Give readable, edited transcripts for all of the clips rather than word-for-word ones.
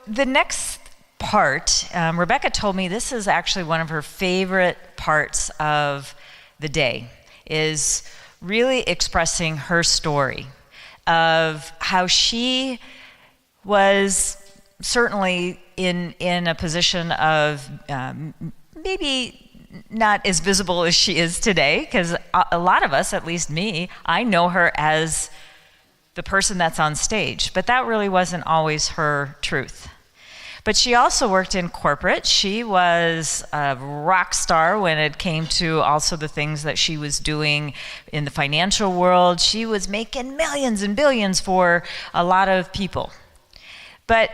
the next part, Rebecca told me this is actually one of her favorite parts of the day, is really expressing her story of how she was certainly in a position of maybe not as visible as she is today, because a lot of us, at least me, I know her as the person that's on stage, but that really wasn't always her truth. But she also worked in corporate. She was a rock star when it came to also the things that she was doing in the financial world. She was making millions and billions for a lot of people. But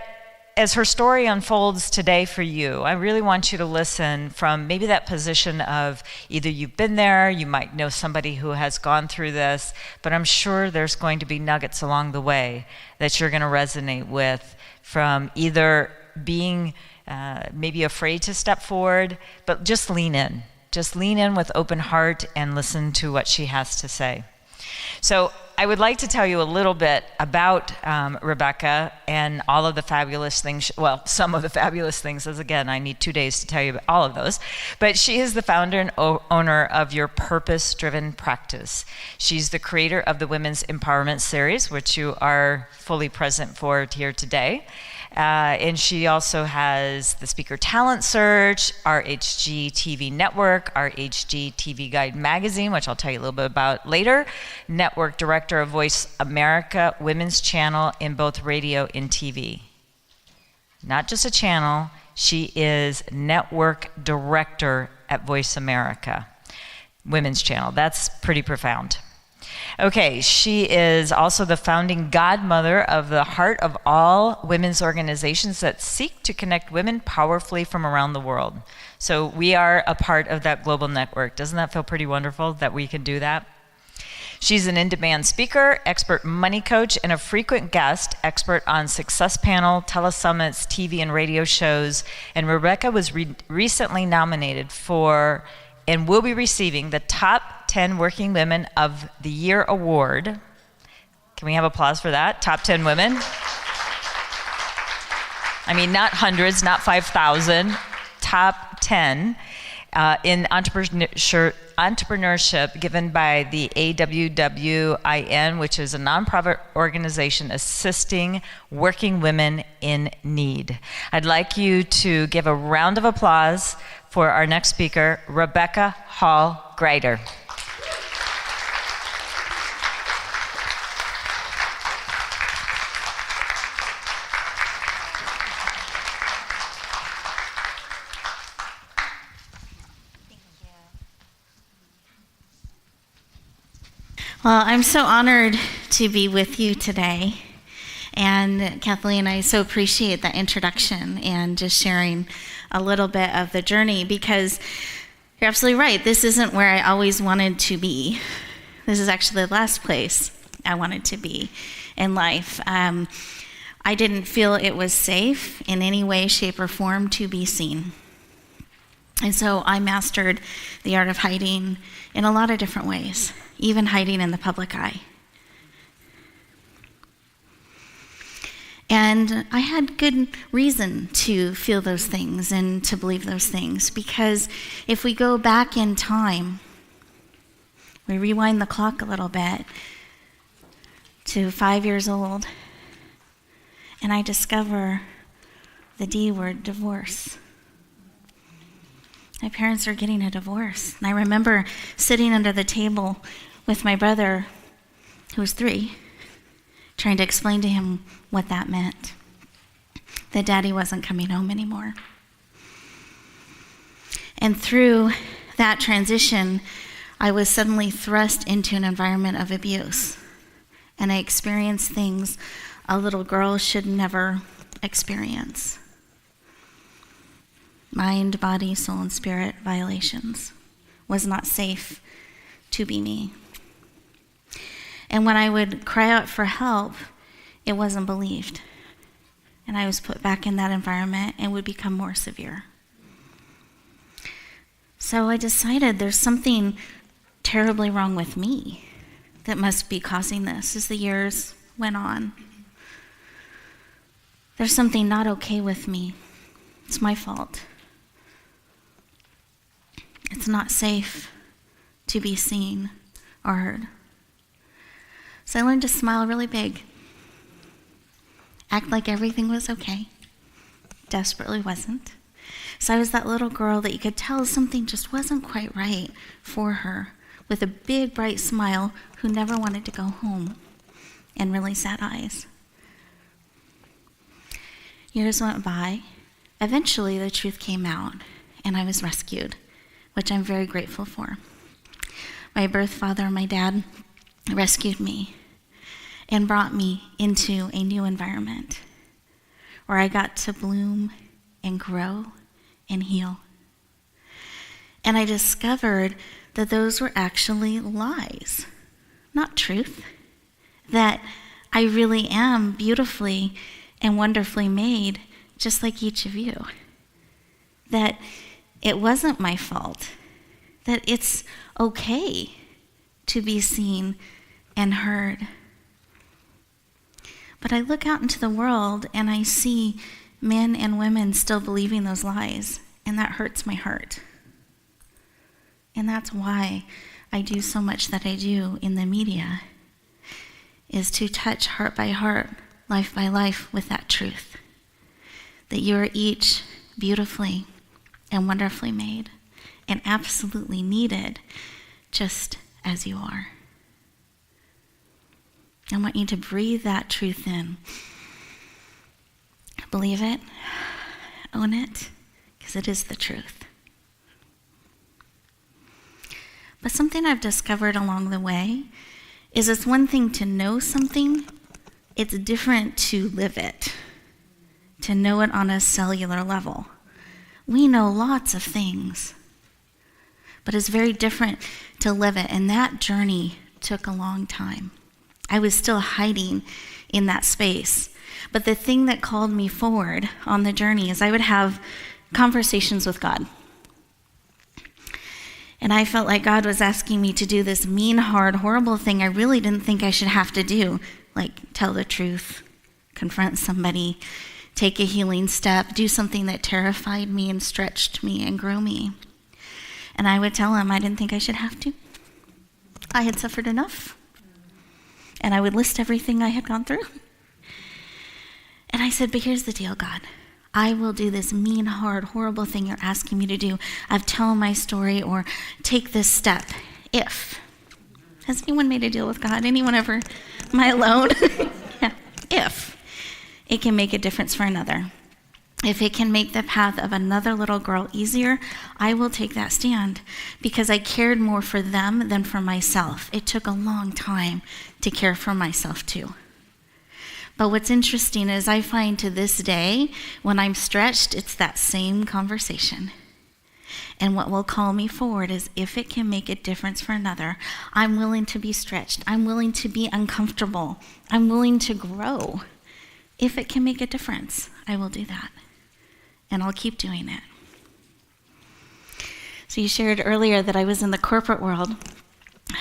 as her story unfolds today for you, I really want you to listen from maybe that position of either you've been there, you might know somebody who has gone through this, but I'm sure there's going to be nuggets along the way that you're going to resonate with, from either being maybe afraid to step forward, but just lean in. Just lean in with open heart and listen to what she has to say. So I would like to tell you a little bit about Rebecca and all of the fabulous things, some of the fabulous things, as again, I need 2 days to tell you about all of those. But she is the founder and owner of Your Purpose-Driven Practice. She's the creator of the Women's Empowerment Series, which you are fully present for here today. And she also has the Speaker Talent Search, RHG TV Network, RHG TV Guide Magazine, which I'll tell you a little bit about later, Network Director of Voice America Women's Channel in both radio and TV. Not just a channel, she is Network Director at Voice America Women's Channel. That's pretty profound. Okay, she is also the founding godmother of the Heart of All women's organizations that seek to connect women powerfully from around the world. So we are a part of that global network. Doesn't that feel pretty wonderful that we can do that? She's an in-demand speaker, expert money coach, and a frequent guest, expert on Success Panel, telesummits, TV and radio shows. And Rebecca was recently nominated for and will be receiving the Top 10 Working Women of the Year Award. Can we have applause for that? Top 10 women. I mean, not hundreds, not 5,000, top 10 in entrepreneurship given by the AWWIN, which is a nonprofit organization assisting working women in need. I'd like you to give a round of applause for our next speaker, Rebecca Hall Gruyter. Well, I'm so honored to be with you today. And Kathleen, I so appreciate that introduction and just sharing a little bit of the journey, because you're absolutely right. This isn't where I always wanted to be. This is actually the last place I wanted to be in life. I didn't feel it was safe in any way, shape, or form to be seen. And so I mastered the art of hiding in a lot of different ways, even hiding in the public eye. And I had good reason to feel those things and to believe those things, because if we go back in time, we rewind the clock a little bit to 5 years old, and I discover the D word, divorce. My parents are getting a divorce. And I remember sitting under the table with my brother, who was 3, trying to explain to him what that meant, that Daddy wasn't coming home anymore. And through that transition, I was suddenly thrust into an environment of abuse. And I experienced things a little girl should never experience. Mind, body, soul, and spirit violations. Was not safe to be me. And when I would cry out for help, it wasn't believed. And I was put back in that environment and would become more severe. So I decided there's something terribly wrong with me that must be causing this as the years went on. There's something not okay with me. It's my fault. It's not safe to be seen or heard. So I learned to smile really big, act like everything was okay. Desperately wasn't. So I was that little girl that you could tell something just wasn't quite right for her, with a big, bright smile, who never wanted to go home, and really sad eyes. Years went by. Eventually, the truth came out, and I was rescued, which I'm very grateful for. My birth father, my dad, rescued me and brought me into a new environment where I got to bloom and grow and heal. And I discovered that those were actually lies, not truth. That I really am beautifully and wonderfully made, just like each of you. That it wasn't my fault. That it's okay to be seen and heard. But I look out into the world and I see men and women still believing those lies, and that hurts my heart. And that's why I do so much that I do in the media, is to touch heart by heart, life by life with that truth. That you are each beautifully and wonderfully made and absolutely needed just as you are. I want you to breathe that truth in. Believe it, own it, because it is the truth. But something I've discovered along the way is it's one thing to know something, it's different to live it, to know it on a cellular level. We know lots of things, but it's very different to live it, and that journey took a long time. I was still hiding in that space. But the thing that called me forward on the journey is I would have conversations with God. And I felt like God was asking me to do this mean, hard, horrible thing I really didn't think I should have to do, like tell the truth, confront somebody, take a healing step, do something that terrified me and stretched me and grew me. And I would tell him I didn't think I should have to. I had suffered enough. And I would list everything I had gone through. And I said, but here's the deal, God. I will do this mean, hard, horrible thing you're asking me to do of tell my story or take this step if. Has anyone made a deal with God? Anyone ever? Am I alone? Yeah. If it can make a difference for another. If it can make the path of another little girl easier, I will take that stand because I cared more for them than for myself. It took a long time to care for myself too. But what's interesting is I find to this day, when I'm stretched, it's that same conversation. And what will call me forward is if it can make a difference for another, I'm willing to be stretched. I'm willing to be uncomfortable. I'm willing to grow. If it can make a difference, I will do that. And I'll keep doing it. So you shared earlier that I was in the corporate world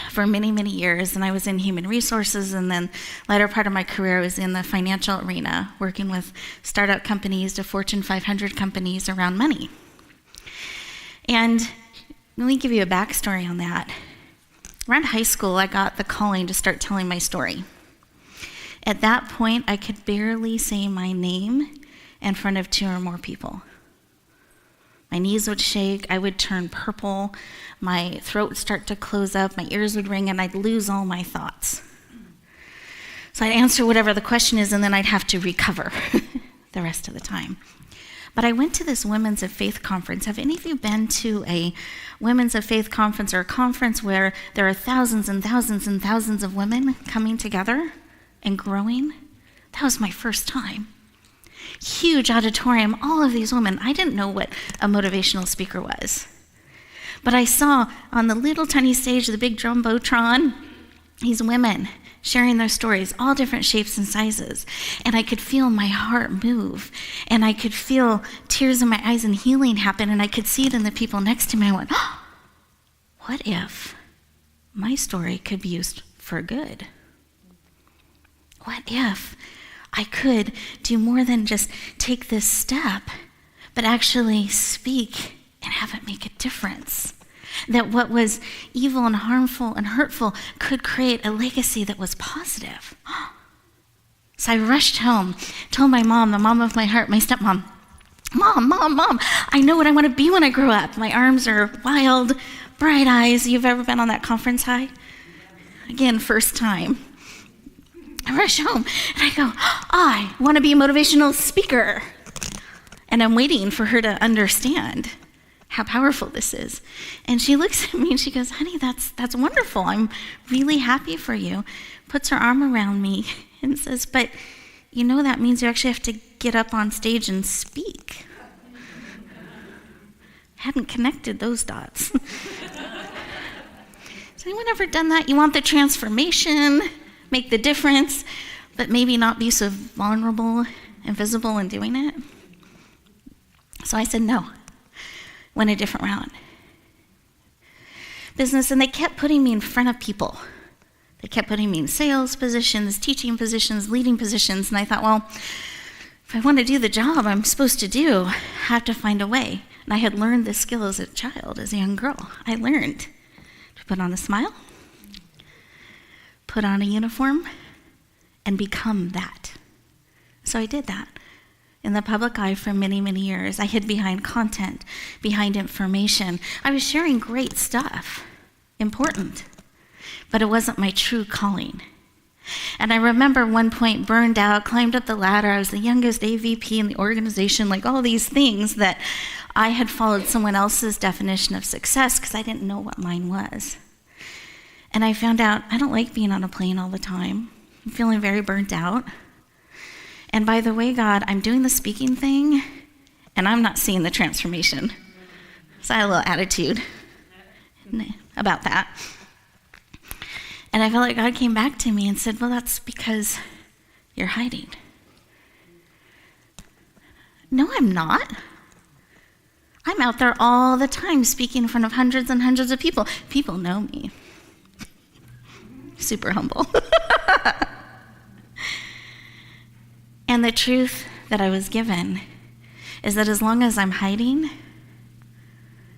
for many, many years, and I was in human resources, and then later part of my career I was in the financial arena, working with startup companies to Fortune 500 companies around money. And let me give you a backstory on that. Around high school, I got the calling to start telling my story. At that point, I could barely say my name in front of 2 or more people. My knees would shake, I would turn purple, my throat would start to close up, my ears would ring, and I'd lose all my thoughts. So I'd answer whatever the question is, and then I'd have to recover the rest of the time. But I went to this Women's of Faith conference. Have any of you been to a Women's of Faith conference or a conference where there are thousands and thousands and thousands of women coming together and growing? That was my first time. Huge auditorium, all of these women. I didn't know what a motivational speaker was. But I saw on the little tiny stage, the big jumbotron, these women sharing their stories, all different shapes and sizes. And I could feel my heart move. And I could feel tears in my eyes and healing happen. And I could see it in the people next to me. I went, oh, what if my story could be used for good? What if I could do more than just take this step, but actually speak and have it make a difference. That what was evil and harmful and hurtful could create a legacy that was positive. So I rushed home, told my mom, the mom of my heart, my stepmom, Mom, I know what I want to be when I grow up. My arms are wild, bright eyes. You've ever been on that conference high? Again, first time. I rush home and I go, I want to be a motivational speaker. And I'm waiting for her to understand how powerful this is. And she looks at me and she goes, honey, that's wonderful. I'm really happy for you. Puts her arm around me and says, but you know that means you actually have to get up on stage and speak. Hadn't connected those dots. Has anyone ever done that? You want the transformation, make the difference, but maybe not be so vulnerable and visible in doing it? So I said no. Went a different route. Business, and they kept putting me in front of people. They kept putting me in sales positions, teaching positions, leading positions, and I thought, well, if I want to do the job I'm supposed to do, I have to find a way. And I had learned this skill as a child, as a young girl. I learned to put on a smile, put on a uniform, and become that. So I did that. In the public eye for many, many years. I hid behind content, behind information. I was sharing great stuff, important, but it wasn't my true calling. And I remember one point burned out, climbed up the ladder. I was the youngest AVP in the organization, like all these things that I had followed someone else's definition of success because I didn't know what mine was. And I found out I don't like being on a plane all the time. I'm feeling very burnt out. And by the way, God, I'm doing the speaking thing, and I'm not seeing the transformation. So I had a little attitude about that. And I felt like God came back to me and said, well, that's because you're hiding. No, I'm not. I'm out there all the time speaking in front of hundreds and hundreds of people. People know me. Super humble. And the truth that I was given is that as long as I'm hiding,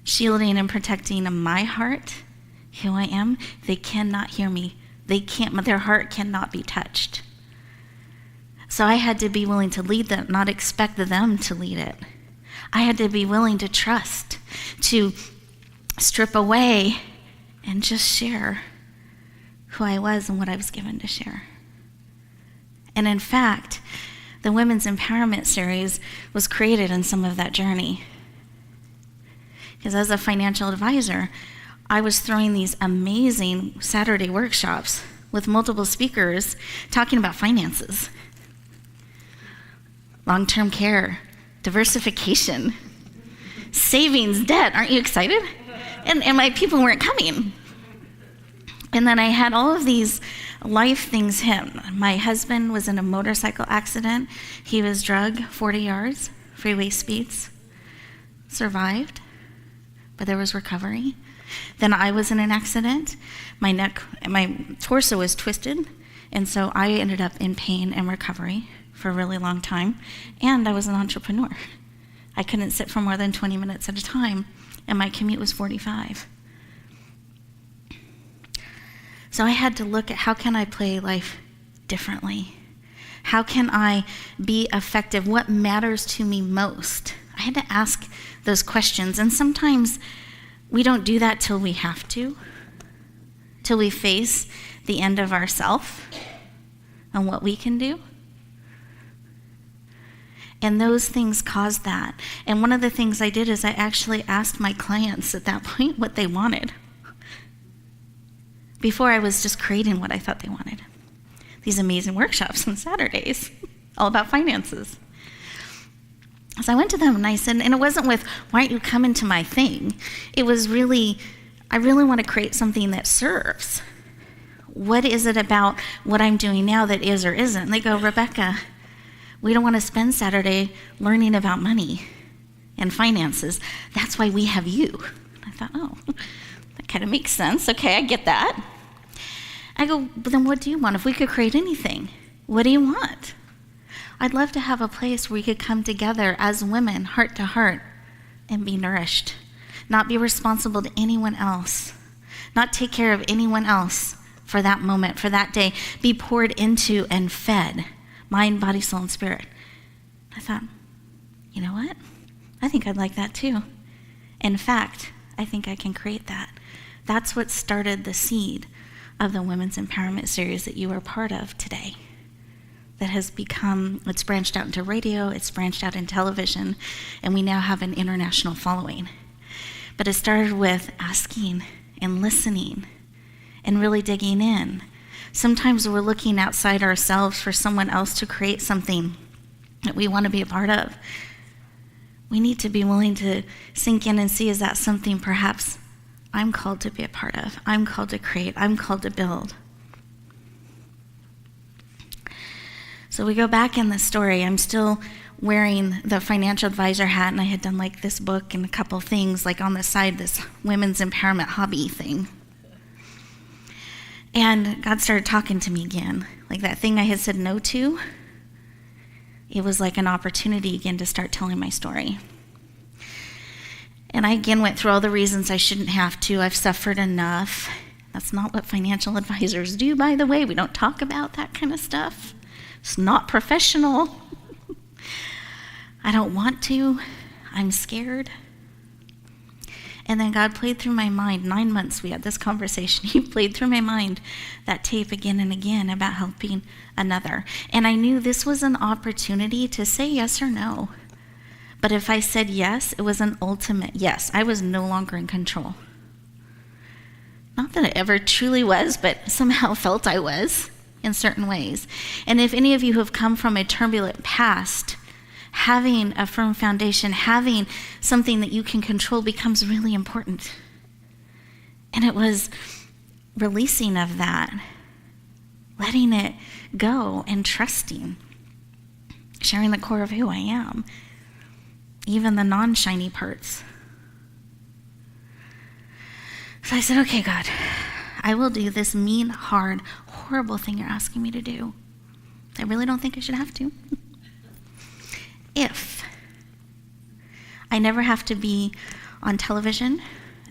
shielding and protecting my heart, who I am, they cannot hear me. Their heart cannot be touched. So I had to be willing to lead them, not expect them to lead it. I had to be willing to trust, to strip away and just share who I was and what I was given to share. And in fact, the Women's Empowerment Series was created in some of that journey. Because as a financial advisor, I was throwing these amazing Saturday workshops with multiple speakers talking about finances, long-term care, diversification, savings, debt. Aren't you excited? And my people weren't coming. And then I had all of these life things hit. My husband was in a motorcycle accident. He was drugged 40 yards, freeway speeds, survived, but there was recovery. Then I was in an accident. My torso was twisted, and so I ended up in pain and recovery for a really long time. And I was an entrepreneur. I couldn't sit for more than 20 minutes at a time, and my commute was 45. So I had to look at how can I play life differently? How can I be effective? What matters to me most? I had to ask those questions. And sometimes we don't do that till we have to, till we face the end of ourself and what we can do. And those things cause that. And one of the things I did is I actually asked my clients at that point what they wanted. Before I was just creating what I thought they wanted. These amazing workshops on Saturdays, all about finances. So I went to them and I said, and it wasn't with, why aren't you coming to my thing? It was really, I really want to create something that serves. What is it about what I'm doing now that is or isn't? And they go, Rebecca, we don't want to spend Saturday learning about money and finances. That's why we have you. And I thought, oh, that kind of makes sense. Okay, I get that. I go, but then what do you want? If we could create anything, what do you want? I'd love to have a place where we could come together as women, heart to heart, and be nourished, not be responsible to anyone else, not take care of anyone else for that moment, for that day, be poured into and fed, mind, body, soul, and spirit. I thought, you know what? I think I'd like that too. In fact, I think I can create that. That's what started the seed of the Women's Empowerment Series that you are part of today. That has become, it's branched out into radio, it's branched out in television, and we now have an international following. But it started with asking and listening and really digging in. Sometimes we're looking outside ourselves for someone else to create something that we want to be a part of. We need to be willing to sink in and see, is that something perhaps I'm called to be a part of? I'm called to create, I'm called to build. So we go back in the story. I'm still wearing the financial advisor hat, and I had done like this book and a couple things like on the side, this women's empowerment hobby thing. And God started talking to me again. Like that thing I had said no to, it was like an opportunity again to start telling my story. And I again went through all the reasons I shouldn't have to. I've suffered enough. That's not what financial advisors do, by the way. We don't talk about that kind of stuff. It's not professional. I don't want to. I'm scared. And then God played through my mind. 9 months we had this conversation. He played through my mind that tape again and again about helping another. And I knew this was an opportunity to say yes or no. But if I said yes, it was an ultimate yes. I was no longer in control. Not that I ever truly was, but somehow felt I was in certain ways. And if any of you have come from a turbulent past, having a firm foundation, having something that you can control becomes really important. And it was releasing of that, letting it go and trusting, sharing the core of who I am, even the non-shiny parts. So I said, okay, God, I will do this mean, hard, horrible thing you're asking me to do. I really don't think I should have to. If I never have to be on television,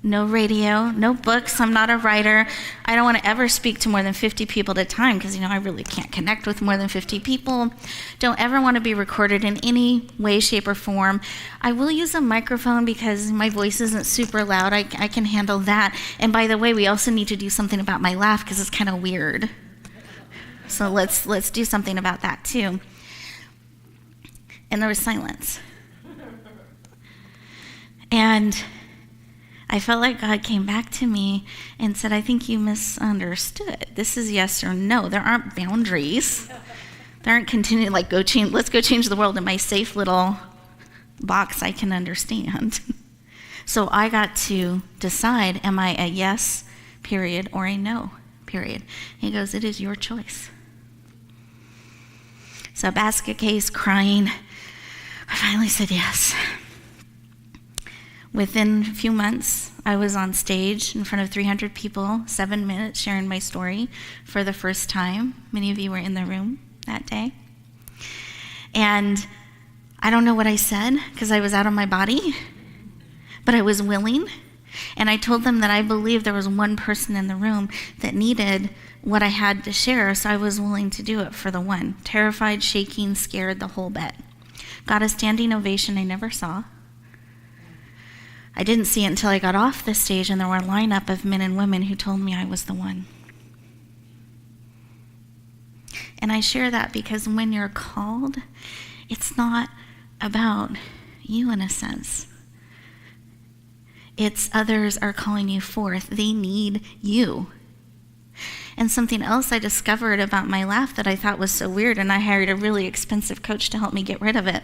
no radio, no books, I'm not a writer. I don't want to ever speak to more than 50 people at a time because, I really can't connect with more than 50 people. Don't ever want to be recorded in any way, shape, or form. I will use a microphone because my voice isn't super loud. I can handle that. And by the way, we also need to do something about my laugh because it's kind of weird. So let's do something about that too. And there was silence. And I felt like God came back to me and said, I think you misunderstood. This is yes or no. There aren't boundaries. There aren't continuing, let's go change the world in my safe little box I can understand. So I got to decide, am I a yes, period, or a no, period? He goes, it is your choice. So basket case, crying, I finally said yes. Within a few months, I was on stage in front of 300 people, 7 minutes, sharing my story for the first time. Many of you were in the room that day. And I don't know what I said because I was out of my body, but I was willing. And I told them that I believed there was one person in the room that needed what I had to share, so I was willing to do it for the one. Terrified, shaking, scared, the whole bit. Got a standing ovation I never saw. I didn't see it until I got off the stage and there were a lineup of men and women who told me I was the one. And I share that because when you're called, it's not about you in a sense. It's others are calling you forth. They need you. And something else I discovered about my laugh that I thought was so weird, and I hired a really expensive coach to help me get rid of it.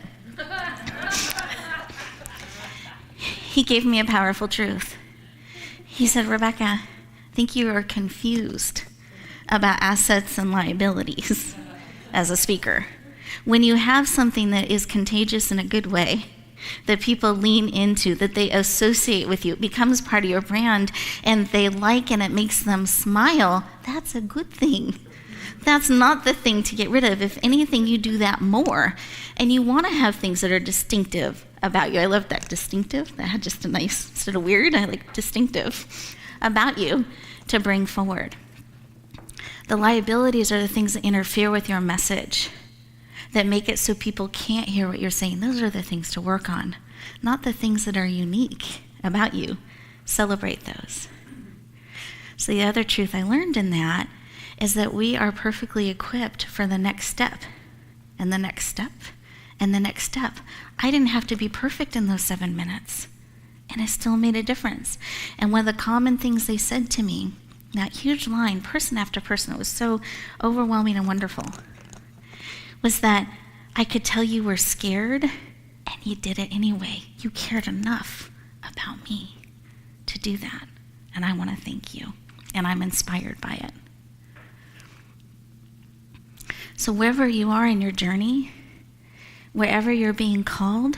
He gave me a powerful truth. He said, Rebecca, I think you are confused about assets and liabilities as a speaker. When you have something that is contagious in a good way, that people lean into, that they associate with you, it becomes part of your brand, and they like and it makes them smile, that's a good thing. That's not the thing to get rid of. If anything, you do that more. And you want to have things that are distinctive about you. I love that, distinctive. That had just a nice, instead of weird, I like distinctive about you to bring forward. The liabilities are the things that interfere with your message, that make it so people can't hear what you're saying. Those are the things to work on, not the things that are unique about you. Celebrate those. So the other truth I learned in that is that we are perfectly equipped for the next step, and the next step, and the next step. I didn't have to be perfect in those 7 minutes, and it still made a difference. And one of the common things they said to me, that huge line, person after person, it was so overwhelming and wonderful, was that I could tell you were scared, and you did it anyway. You cared enough about me to do that, and I want to thank you, and I'm inspired by it. So wherever you are in your journey, wherever you're being called,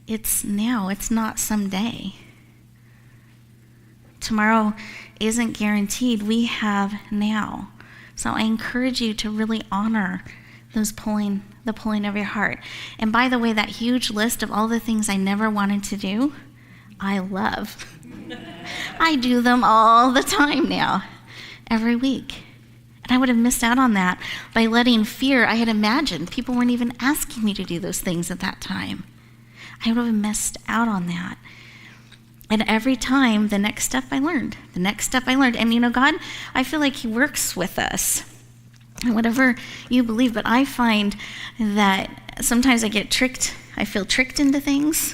it's now, it's not someday. Tomorrow isn't guaranteed. We have now. So I encourage you to really honor the pulling of your heart. And by the way, that huge list of all the things I never wanted to do, I love. I do them all the time now, every week. And I would have missed out on that by letting fear, I had imagined people weren't even asking me to do those things at that time. I would have missed out on that. And every time, the next step I learned. And God, I feel like he works with us. And whatever you believe, but I find that sometimes I feel tricked into things.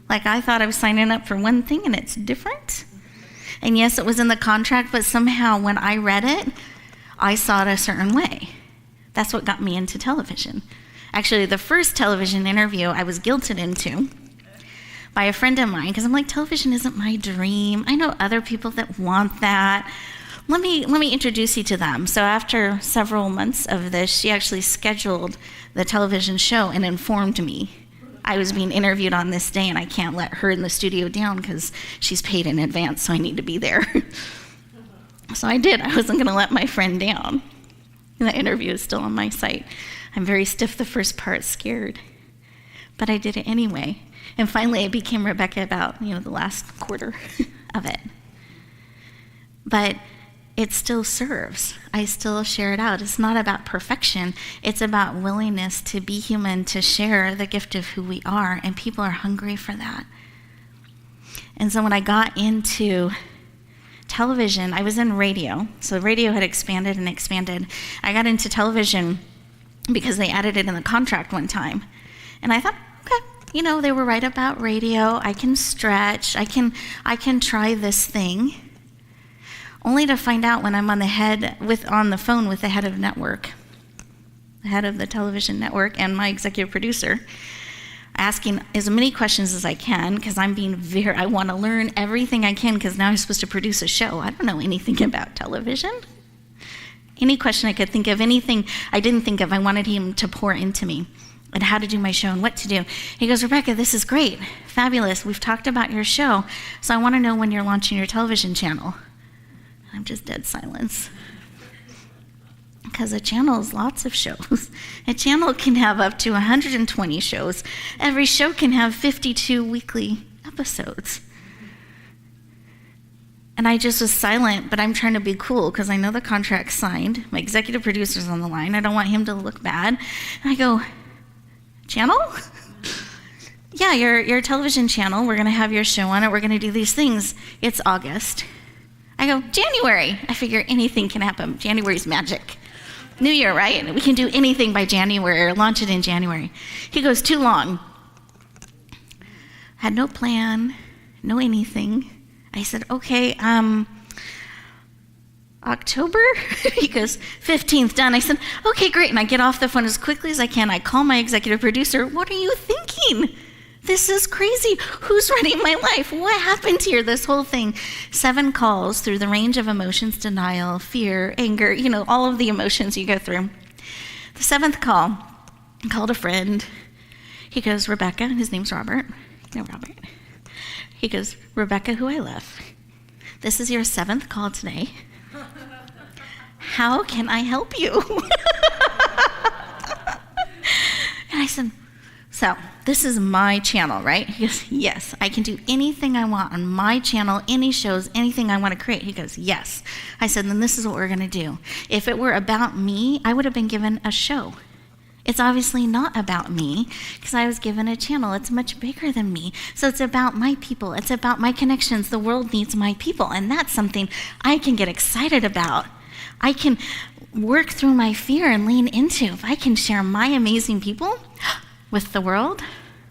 Like I thought I was signing up for one thing and it's different. And yes, it was in the contract, but somehow when I read it, I saw it a certain way. That's what got me into television. Actually, the first television interview I was guilted into by a friend of mine, because I'm like, television isn't my dream. I know other people that want that. Let me introduce you to them. So after several months of this, she actually scheduled the television show and informed me I was being interviewed on this day, and I can't let her in the studio down because she's paid in advance, so I need to be there. So I did. I wasn't going to let my friend down. And the interview is still on my site. I'm very stiff the first part, scared. But I did it anyway. And finally, I became Rebecca about, the last quarter of it. But it still serves. I still share it out. It's not about perfection. It's about willingness to be human, to share the gift of who we are, and people are hungry for that. And so when I got into television, I was in radio. So radio had expanded and expanded. I got into television because they added it in the contract one time. And I thought, okay, they were right about radio. I can stretch. I can try this thing. Only to find out when I'm on the phone with the head of network, the head of the television network, and my executive producer, asking as many questions as I can, because I want to learn everything I can, because now I'm supposed to produce a show. I don't know anything about television. Any question I could think of, anything I didn't think of, I wanted him to pour into me and how to do my show and what to do. He goes, Rebecca, this is great, fabulous. We've talked about your show, so I want to know when you're launching your television channel. I'm just dead silence. Because a channel is lots of shows. A channel can have up to 120 shows. Every show can have 52 weekly episodes. And I just was silent, but I'm trying to be cool because I know the contract's signed. My executive producer's on the line. I don't want him to look bad. And I go, channel? Yeah, your television channel. We're going to have your show on it. We're going to do these things. It's August. I go, January. I figure anything can happen. January's magic. New Year, right? We can do anything by January or launch it in January. He goes, too long. Had no plan, no anything. I said, okay, October? He goes, 15th, done. I said, okay, great. And I get off the phone as quickly as I can. I call my executive producer. What are you thinking? This is crazy. Who's running my life? What happened here? This whole thing. 7 calls through the range of emotions, denial, fear, anger, all of the emotions you go through. The 7th call, I called a friend. He goes, Rebecca, his name's Robert. Robert. He goes, Rebecca, who I love. This is your 7th call today. how can I help you? And I said, so this is my channel, right? He goes, yes, I can do anything I want on my channel, any shows, anything I want to create. He goes, yes. I said, then this is what we're going to do. If it were about me, I would have been given a show. It's obviously not about me because I was given a channel. It's much bigger than me. So it's about my people. It's about my connections. The world needs my people. And that's something I can get excited about. I can work through my fear and lean into. If I can share my amazing people with the world,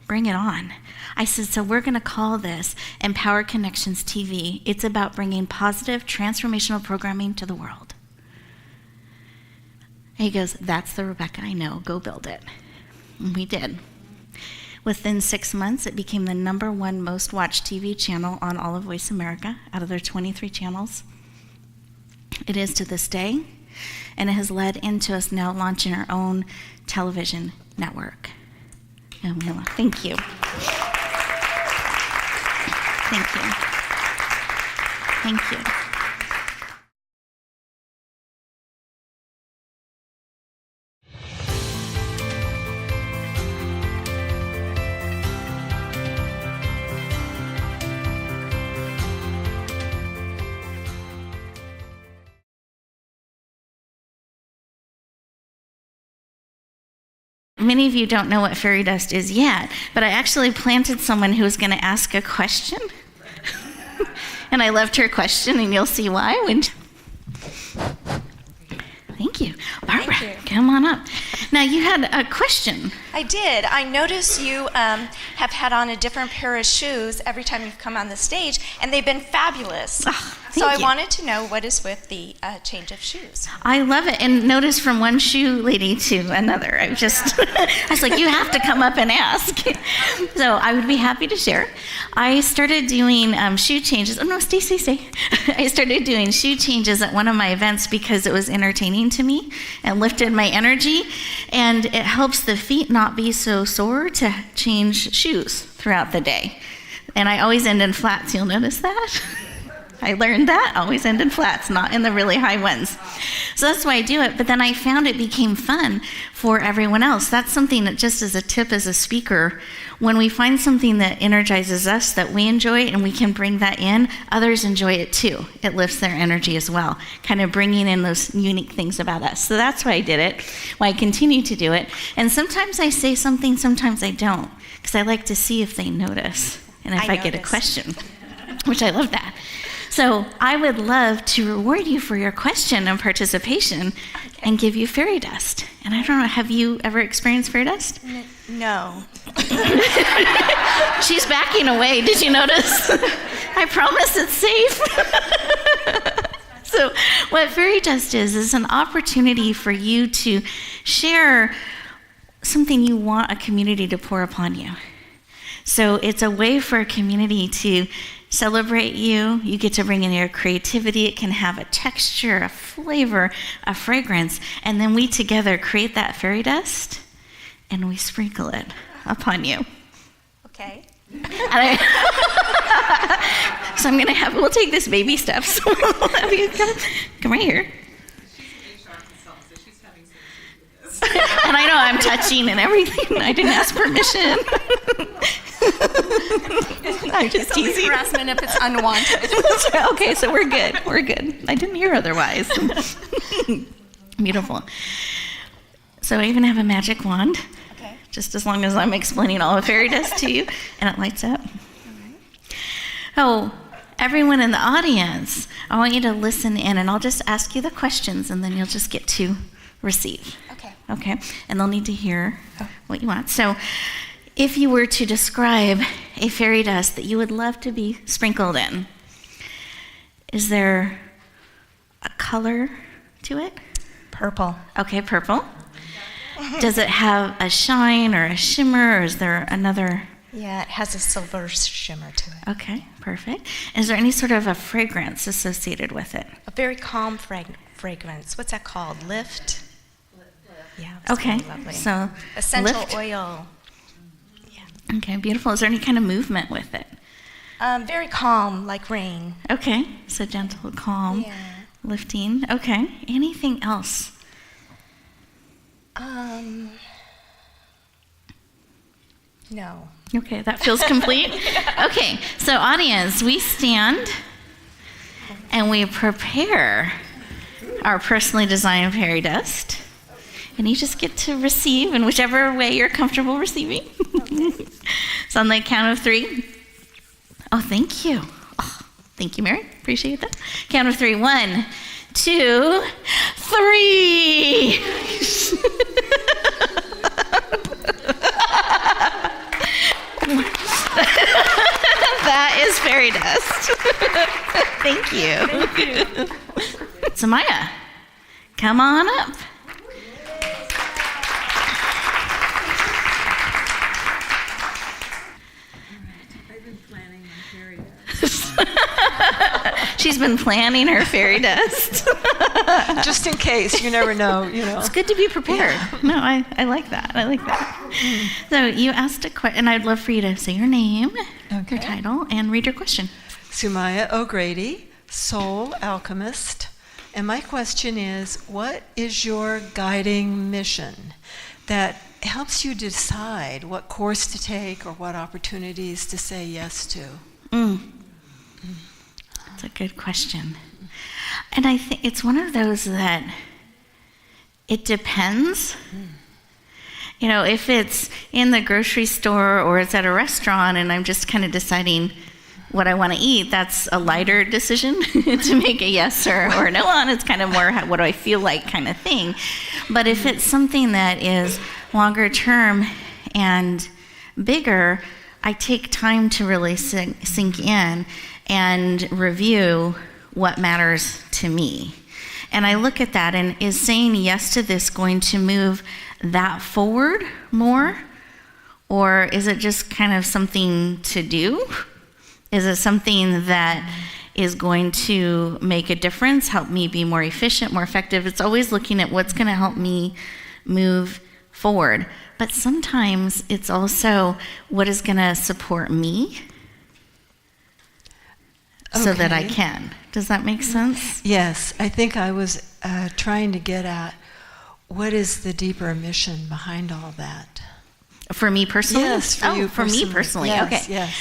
bring it on. I said, so we're going to call this Empower Connections TV. It's about bringing positive, transformational programming to the world. And he goes, that's the Rebecca I know. Go build it. And we did. Within 6 months, it became the #1 most watched TV channel on all of Voice America out of their 23 channels. It is to this day, and it has led into us now launching our own television network. And thank you. Thank you. Thank you. Many of you don't know what fairy dust is yet, but I actually planted someone who was going to ask a question. And I loved her question, and you'll see why. Thank you. Barbara, Thank you. Come on up. Now, you had a question. I did. I noticed you have had on a different pair of shoes every time you've come on the stage, and they've been fabulous. So I wanted to know what is with the change of shoes. I love it. And notice from one shoe lady to another. I was like, you have to come up and ask. So I would be happy to share. I started doing shoe changes. Oh, no, stay. I started doing shoe changes at one of my events because it was entertaining to me and lifted my energy. And it helps the feet not be so sore to change shoes throughout the day. And I always end in flats. You'll notice that. I learned that, always end in flats, not in the really high ones. So that's why I do it, but then I found it became fun for everyone else. That's something that, just as a tip as a speaker, when we find something that energizes us, that we enjoy, and we can bring that in, others enjoy it too. It lifts their energy as well, kind of bringing in those unique things about us. So that's why I did it, why I continue to do it. And sometimes I say something, sometimes I don't, because I like to see if they notice, and if I get a question, which I love that. So I would love to reward you for your question and participation and give you fairy dust. And I don't know, have you ever experienced fairy dust? No. She's backing away. Did you notice? I promise it's safe. So what fairy dust is an opportunity for you to share something you want a community to pour upon you. So it's a way for a community to celebrate you. You get to bring in your creativity. It can have a texture, a flavor, a fragrance, and then we together create that fairy dust and we sprinkle it upon you. Okay. So we'll take this baby steps. We'll have you come right here. And I know I'm touching and everything. I didn't ask permission. I'm just teasing. Harassment if it's unwanted. Okay, so we're good. I didn't hear otherwise. Beautiful. So I even have a magic wand. Okay. Just as long as I'm explaining all of fairy dust to you, and it lights up. Oh, everyone in the audience, I want you to listen in, and I'll just ask you the questions, and then you'll just get to receive. Okay, and they'll need to hear what you want. So if you were to describe a fairy dust that you would love to be sprinkled in, is there a color to it? Purple. Okay, purple. Does it have a shine or a shimmer, or is there another? Yeah, it has a silver shimmer to it. Okay, perfect. Is there any sort of a fragrance associated with it? A very calm fragrance. What's that called? Lift? Yeah. Okay, Really lovely. so Essential lift. oil. Yeah. Okay, beautiful. Is there any kind of movement with it? Very calm, like rain. Okay, so gentle, calm, Yeah. lifting. Okay. Anything else? No. Okay, that feels complete. Okay, so audience, we stand and we prepare our personally designed fairy dust. And you just get to receive in whichever way you're comfortable receiving. So on the count of 3. Oh, thank you. Oh, thank you, Mary. Appreciate that. Count of 3. 1, 2, 3. That is fairy dust. Thank you. Thank you. So Maya, come on up. She's been planning her fairy dust. Just in case, you never know, you know. It's good to be prepared. Yeah. No, I like that. I like that. So you asked a question, and I'd love for you to say your name, your title, and read your question. Sumaya O'Grady, soul alchemist. And my question is, what is your guiding mission that helps you decide what course to take or what opportunities to say yes to? That's a good question. And I think it's one of those that it depends. You know, if it's in the grocery store or it's at a restaurant and I'm just kind of deciding what I want to eat, that's a lighter decision to make a yes or no on. It's kind of more what do I feel like kind of thing. But if it's something that is longer term and bigger, I take time to really sink in and review what matters to me. And I look at that, and is saying yes to this going to move that forward more? Or is it just kind of something to do? Is it something that is going to make a difference, help me be more efficient, more effective? It's always looking at what's going to help me move forward. But sometimes it's also what is going to support me so that I can. Does that make sense? Yes, I think I was trying to get at what is the deeper mission behind all that? For me personally? Yes, for you for personally. me personally. Yes, okay. Yes.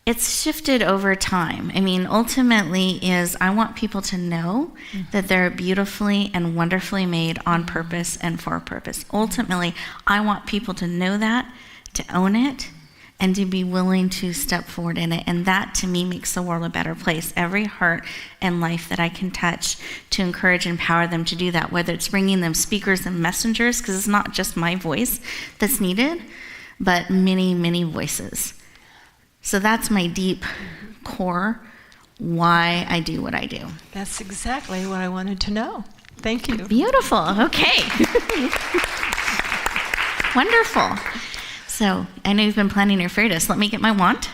It's shifted over time. I mean, ultimately is I want people to know that they're beautifully and wonderfully made on purpose and for a purpose. Ultimately, I want people to know that, to own it, and to be willing to step forward in it. And that, to me, makes the world a better place. Every heart and life that I can touch to encourage and empower them to do that, whether it's bringing them speakers and messengers, because it's not just my voice that's needed, but many, many voices. So that's my deep core why I do what I do. That's exactly what I wanted to know. Thank you. Beautiful. Okay. Wonderful. So I know you've been planning your fairy dust. Let me get my wand.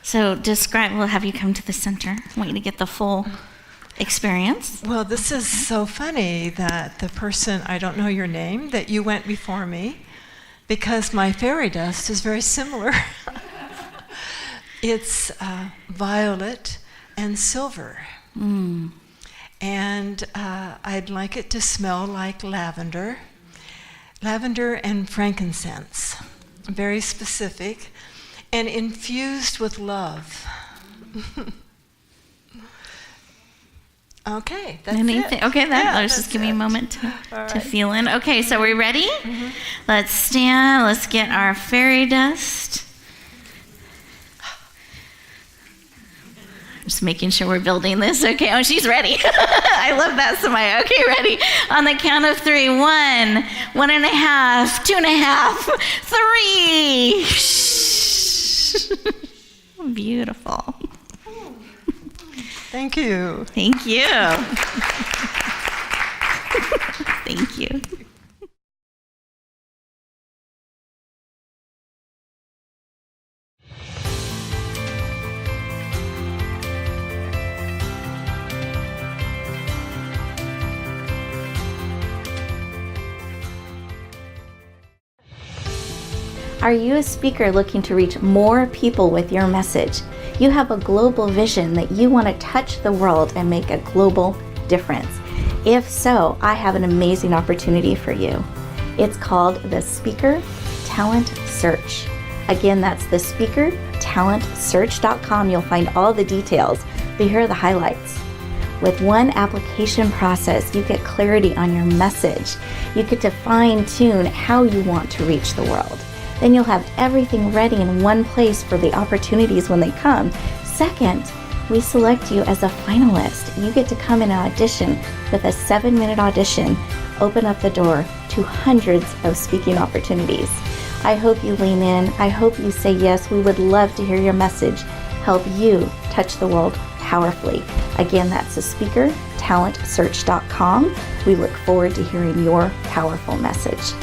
So we'll have you come to the center. I want you to get the full experience. Well, this is so funny that the person, I don't know your name, that you went before me, because my fairy dust is very similar. It's violet and silver. And I'd like it to smell like lavender. Lavender and frankincense. Very specific. And infused with love. Okay, that's it. Okay, let's just give me a moment to feel in. Okay, so we're ready? Let's stand. Let's get our fairy dust. Just making sure we're building this. Okay, oh, she's ready. I love that, Samaya. Okay, ready. On the count of 3. 1, 1.5, 2.5, 3. Beautiful. Thank you. Thank you. Thank you. Are you a speaker looking to reach more people with your message? You have a global vision that you want to touch the world and make a global difference. If so, I have an amazing opportunity for you. It's called the Speaker Talent Search. Again, that's the speakertalentsearch.com. You'll find all the details, but here are the highlights. With one application process, you get clarity on your message. You get to fine-tune how you want to reach the world. Then you'll have everything ready in one place for the opportunities when they come. Second, we select you as a finalist. You get to come in and audition with a 7-minute audition, open up the door to hundreds of speaking opportunities. I hope you lean in. I hope you say yes. We would love to hear your message. Help you touch the world powerfully. Again, that's the speakertalentsearch.com. We look forward to hearing your powerful message.